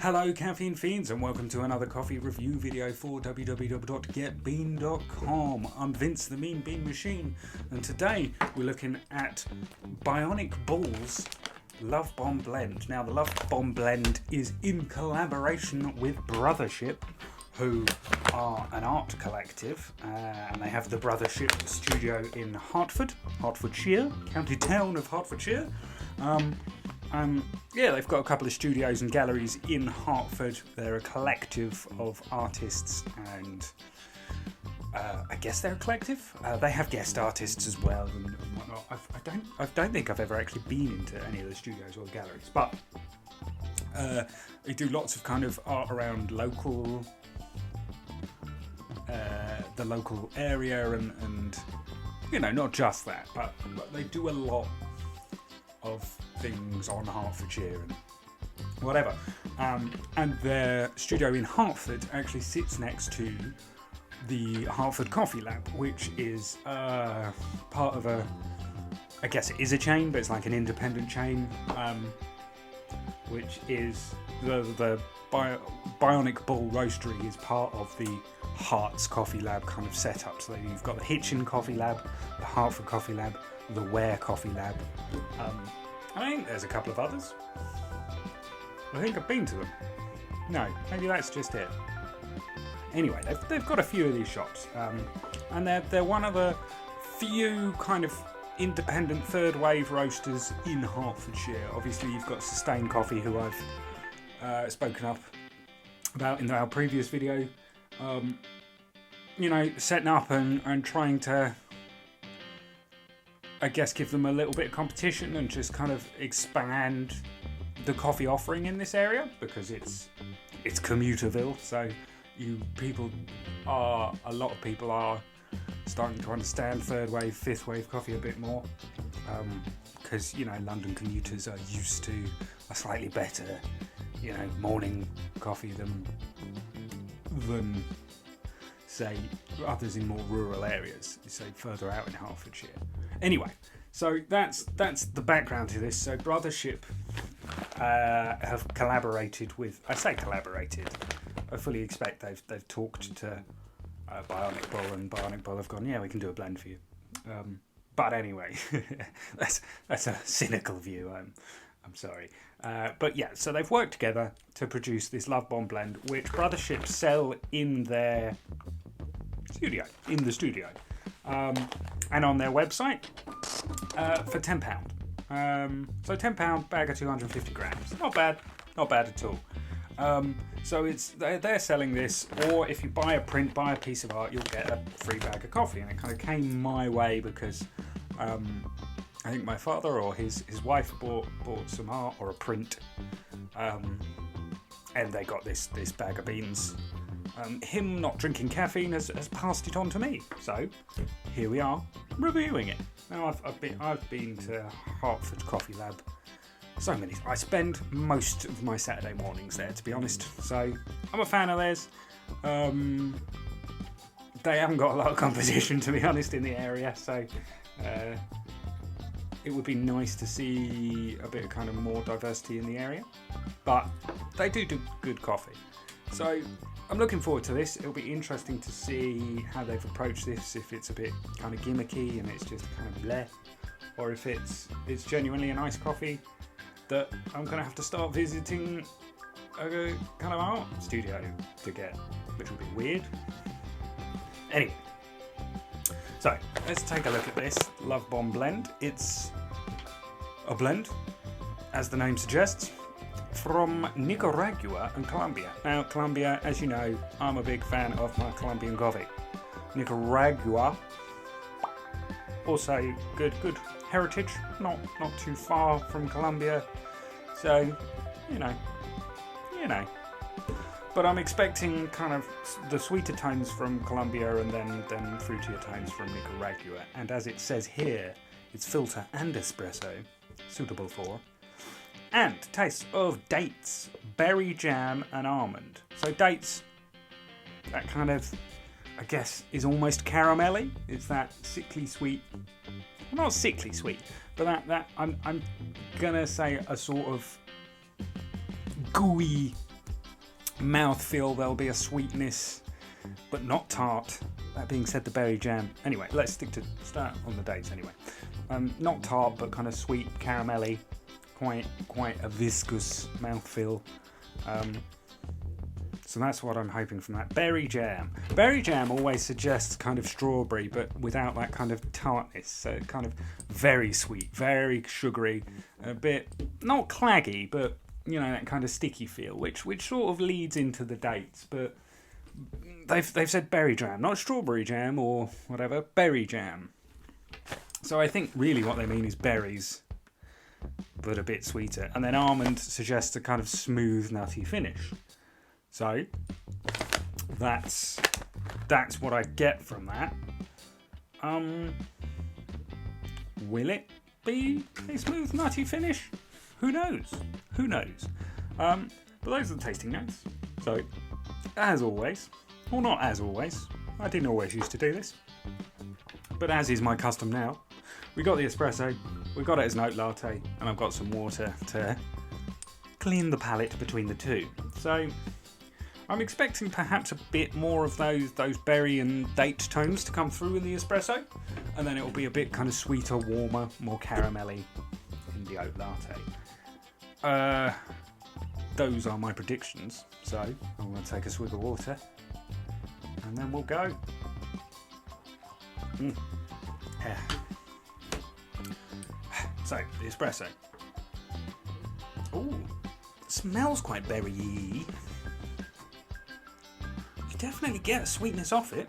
Hello caffeine fiends and welcome to another coffee review video for www.getbean.com. I'm Vince the Mean Bean Machine and today we're looking at Bionic Bull's Love Bomb Blend. Now the Love Bomb Blend is in collaboration with Brothership, who are an art collective, and they have the Brothership studio in Hertfordshire, county town of Hertfordshire. They've got a couple of studios and galleries in Hertford. They're a collective of artists, and I guess they're a collective. They have guest artists as well and whatnot. I don't think I've ever actually been into any of the studios or the galleries, but they do lots of kind of art around the local area, and not just that, but they do a lot of things on Hertfordshire and whatever. And their studio in Hertford actually sits next to the Hertford Coffee Lab, which is part of I guess it is a chain, but it's like an independent chain, which is the Bionic Bull Roastery is part of the Herts Coffee Lab kind of setup. So you've got the Hitchin Coffee Lab, the Hertford Coffee Lab, the Ware Coffee Lab. I think there's a couple of others. I think I've been to them. No, maybe that's just it. Anyway, they've got a few of these shops, and they're one of the few kind of independent third wave roasters in Hertfordshire. Obviously, you've got Sustain Coffee, who I've spoken up about in our previous video. Setting up and trying to, I guess, give them a little bit of competition and just kind of expand the coffee offering in this area, because it's Commuterville, so a lot of people are starting to understand third wave, fifth wave coffee a bit more, because London commuters are used to a slightly better morning coffee than say others in more rural areas, say further out in Hertfordshire. Anyway, so that's the background to this. So Brothership have collaborated with, I say collaborated, I fully expect they've talked to Bionic Bull, and Bionic Bull have gone, yeah, we can do a blend for you. But anyway, that's a cynical view. I'm sorry. But yeah, so they've worked together to produce this Love Bomb Blend, which Brothership sell in their studio, and on their website for £10. So £10 bag of 250 grams. Not bad at all. So they're selling this, or if you buy a print, buy a piece of art, you'll get a free bag of coffee. And it kind of came my way because I think my father or his wife bought some art or a print, and they got this bag of beans. Him not drinking caffeine has passed it on to me, so here we are reviewing it. Now I've been to Hertford Coffee Lab so many. I spend most of my Saturday mornings there, to be honest. So I'm a fan of theirs. They haven't got a lot of competition, to be honest, in the area, so it would be nice to see a bit of kind of more diversity in the area. But they do good coffee. So I'm looking forward to this. It'll be interesting to see how they've approached this, if it's a bit kind of gimmicky and it's just kind of bleh, or if it's genuinely a nice coffee that I'm going to have to start visiting a kind of art studio to get, which will be weird. Anyway, so let's take a look at this Love Bomb Blend. It's a blend, as the name suggests, from Nicaragua and Colombia. Now, Colombia, as you know, I'm a big fan of my Colombian coffee. Nicaragua, also good heritage, not too far from Colombia, so you know. But I'm expecting kind of the sweeter tones from Colombia and then fruitier tones from Nicaragua. And as it says here, it's filter and espresso, suitable for. And taste of dates, berry jam and almond. So dates, that kind of, I guess, is almost caramelly. It's that sickly sweet not sickly sweet, but that I'm gonna say a sort of gooey mouthfeel. There'll be a sweetness, but not tart. That being said, the berry jam. Anyway, let's start on the dates anyway. Not tart, but kind of sweet, caramelly, quite a viscous mouthfeel. So that's what I'm hoping from that. Berry jam. Berry jam always suggests kind of strawberry, but without that kind of tartness. So kind of very sweet, very sugary, a bit not claggy, but you know, that kind of sticky feel, which sort of leads into the dates. But they've said berry jam, not strawberry jam or whatever. Berry jam. So I think really what they mean is berries, but a bit sweeter. And then almond suggests a kind of smooth, nutty finish. So that's what I get from that. Will it be a smooth, nutty finish? Who knows? Who knows? But those are the tasting notes. So, as always, or not as always, I didn't always used to do this, but as is my custom now, we got the espresso, we got it as an oat latte, and I've got some water to clean the palate between the two. So I'm expecting perhaps a bit more of those berry and date tones to come through in the espresso, and then it will be a bit kind of sweeter, warmer, more caramelly in the oat latte. Those are my predictions. So I'm going to take a swig of water, and then we'll go. Yeah. So the espresso. Ooh, smells quite berry-y. You definitely get a sweetness off it,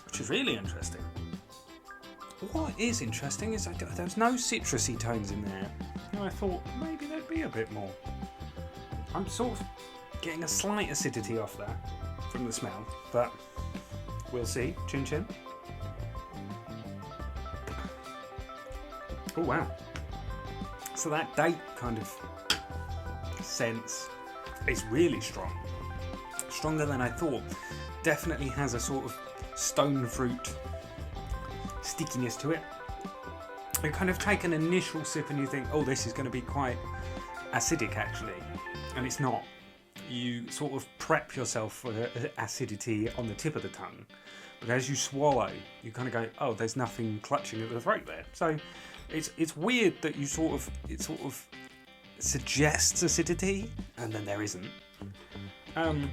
which is really interesting. What is interesting is there's no citrusy tones in there. And I thought maybe there'd be a bit more. I'm sort of getting a slight acidity off that from the smell, but we'll see. Chin chin. Oh wow. So that date kind of sense is really strong. Stronger than I thought. Definitely has a sort of stone fruit stickiness to it. You kind of take an initial sip and you think, oh, this is going to be quite acidic actually. And it's not. You sort of prep yourself for acidity on the tip of the tongue. But as you swallow, you kind of go, oh, there's nothing clutching at the throat there. So it's weird that it sort of suggests acidity, and then there isn't. I mean,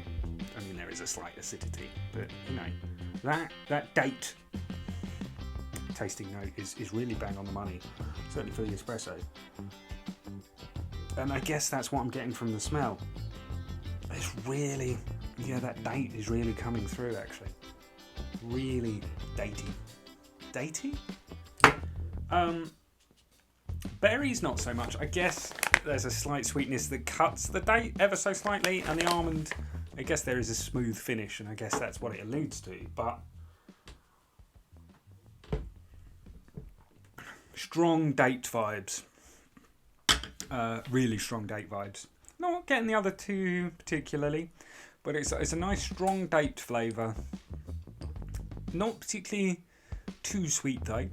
there is a slight acidity, but you know, that date tasting note is really bang on the money, certainly for the espresso. And I guess that's what I'm getting from the smell. It's really, yeah, that date is really coming through actually. Really datey. Datey? Berries not so much. I guess there's a slight sweetness that cuts the date ever so slightly, and the almond, I guess there is a smooth finish, and I guess that's what it alludes to, but strong date vibes. Really strong date vibes. Not getting the other two particularly, but it's a nice strong date flavour. Not particularly too sweet though.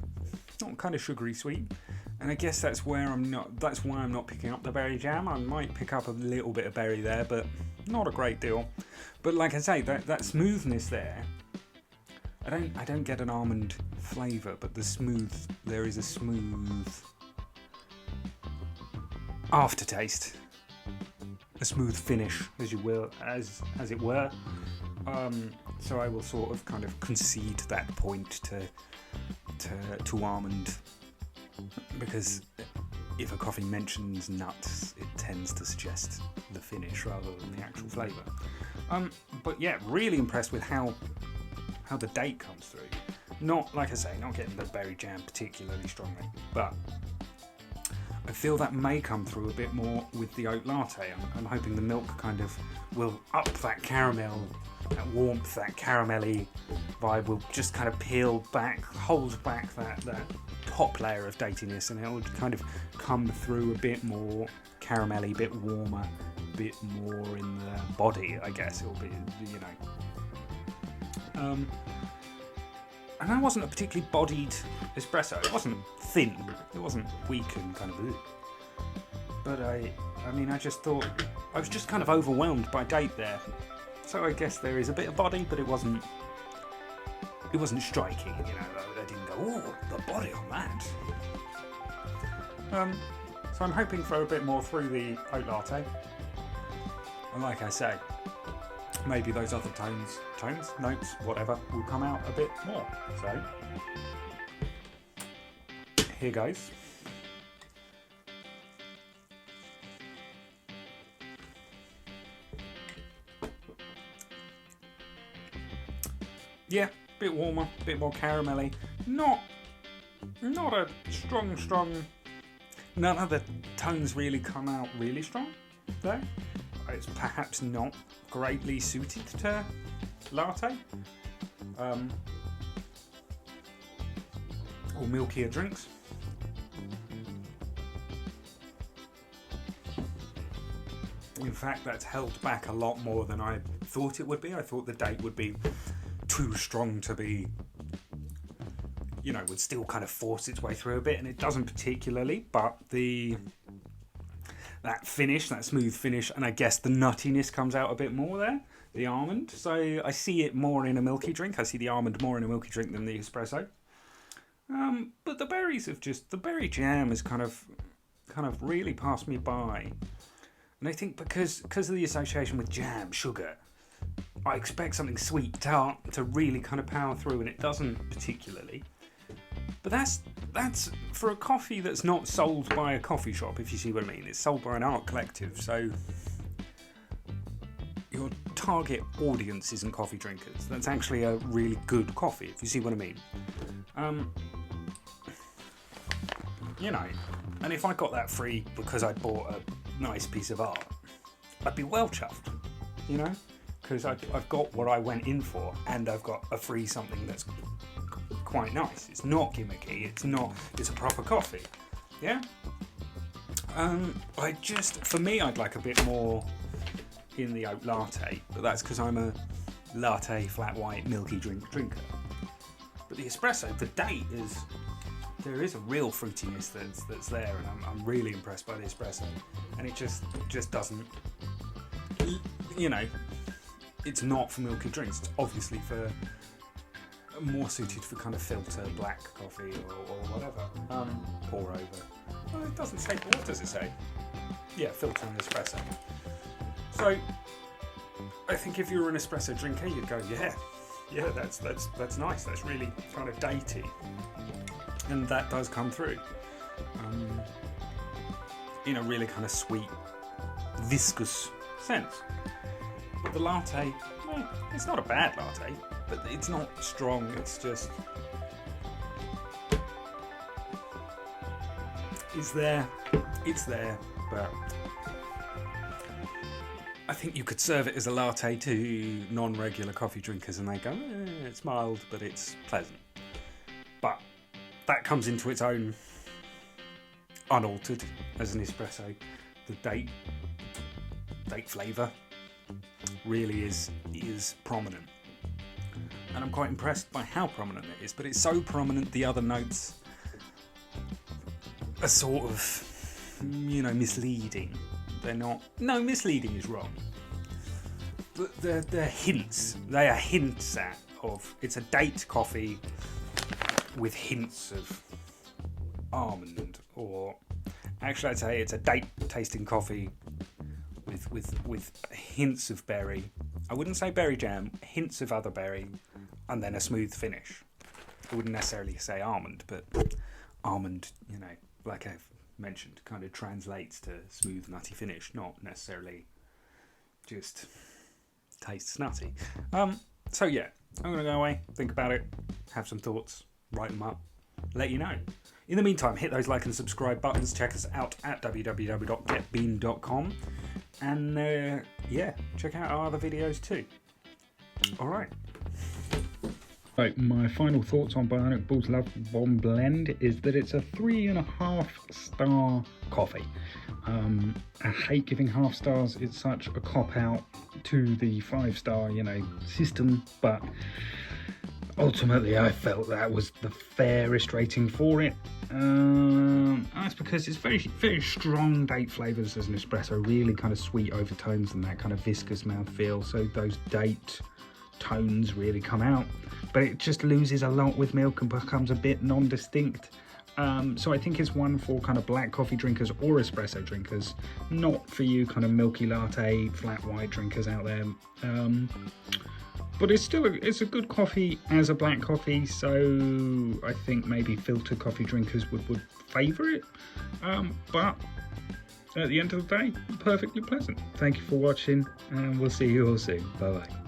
Not kind of sugary sweet. And I guess that's why I'm not picking up the berry jam. I might pick up a little bit of berry there, but not a great deal. But like I say, that smoothness there, I don't get an almond flavour, but there is a smooth aftertaste, a smooth finish, as it were. So I will sort of kind of concede that point to almond, because if a coffee mentions nuts, it tends to suggest the finish rather than the actual flavour. But yeah, really impressed with how the date comes through. Not, like I say, not getting the berry jam particularly strongly, but I feel that may come through a bit more with the oat latte. I'm hoping the milk kind of will up that caramel, that warmth, that caramelly vibe will just kind of peel back, hold back that top layer of datiness, and it'll kind of come through a bit more caramelly, a bit warmer, a bit more in the body, I guess it'll be, you know. And that wasn't a particularly bodied espresso. It wasn't thin. It wasn't weak and kind of ugh. But I mean, I just thought, I was just kind of overwhelmed by date there. So I guess there is a bit of body, but it wasn't striking, you know. I didn't go, oh, the body on that. So I'm hoping for a bit more through the oat latte. And like I say, maybe those other notes, whatever, will come out a bit more. So, here goes. Yeah, bit warmer, bit more caramelly. Not a strong. None of the tones really come out really strong there. It's perhaps not greatly suited to latte or milkier drinks. In fact, that's held back a lot more than I thought it would be. I thought the date would be too strong to be, you know, would still kind of force its way through a bit, and it doesn't particularly, but that finish, that smooth finish, and I guess the nuttiness comes out a bit more there, the almond. So I see it more in a milky drink. I see the almond more in a milky drink than the espresso. But the berries have the berry jam has kind of really passed me by. And I think because of the association with jam, sugar, I expect something sweet, tart to really kind of power through, and it doesn't particularly. But that's for a coffee that's not sold by a coffee shop, if you see what I mean. It's sold by an art collective, so your target audience isn't coffee drinkers. That's actually a really good coffee, if you see what I mean. You know, and if I got that free because I bought a nice piece of art, I'd be well chuffed, you know? Because I've got what I went in for, and I've got a free something that's quite nice. It's not gimmicky. It's a proper coffee. Yeah. For me, I'd like a bit more in the oat latte, but that's because I'm a latte, flat white, milky drinker. But the espresso, the date there is a real fruitiness that's there, and I'm really impressed by the espresso. And it just doesn't, you know. It's not for milky drinks. It's obviously more suited for kind of filter black coffee or whatever. Pour over. Well, it doesn't say. What does it say? Yeah, filter and espresso. So I think if you were an espresso drinker, you'd go, yeah, that's nice. That's really kind of datey, and that does come through in a really kind of sweet, viscous sense. But the latte, it's not a bad latte, but it's not strong. It's just, it's there, but I think you could serve it as a latte to non-regular coffee drinkers and they go, it's mild, but it's pleasant. But that comes into its own unaltered as an espresso. The date flavour really is prominent, and I'm quite impressed by how prominent it is. But it's so prominent, the other notes are sort of, you know, misleading. They're not. No, misleading is wrong. But they're hints. They are hints of. It's a date coffee with hints of almond, or actually, I'd say it's a date tasting coffee with hints of berry. I wouldn't say berry jam, hints of other berry, and then a smooth finish. I wouldn't necessarily say almond, but almond, you know, like I've mentioned, kind of translates to smooth, nutty finish, not necessarily just tastes nutty. So yeah, I'm going to go away, think about it, have some thoughts, write them up, let you know. In the meantime, hit those like and subscribe buttons, check us out at www.getbean.com. And check out our other videos too. Alright. Right, my final thoughts on Bionic Bull's Love Bomb Blend is that it's a 3.5 star coffee. I hate giving half stars. It's such a cop out to the 5 star, system, but ultimately I felt that was the fairest rating for it. That's because it's very strong date flavours as an espresso, really kind of sweet overtones and that kind of viscous mouthfeel, so those date tones really come out, but it just loses a lot with milk and becomes a bit non-distinct. So I think it's one for kind of black coffee drinkers or espresso drinkers, not for you kind of milky latte, flat white drinkers out there. But it's still it's a good coffee as a black coffee, so I think maybe filter coffee drinkers would favour it. But at the end of the day, perfectly pleasant. Thank you for watching, and we'll see you all soon. Bye bye.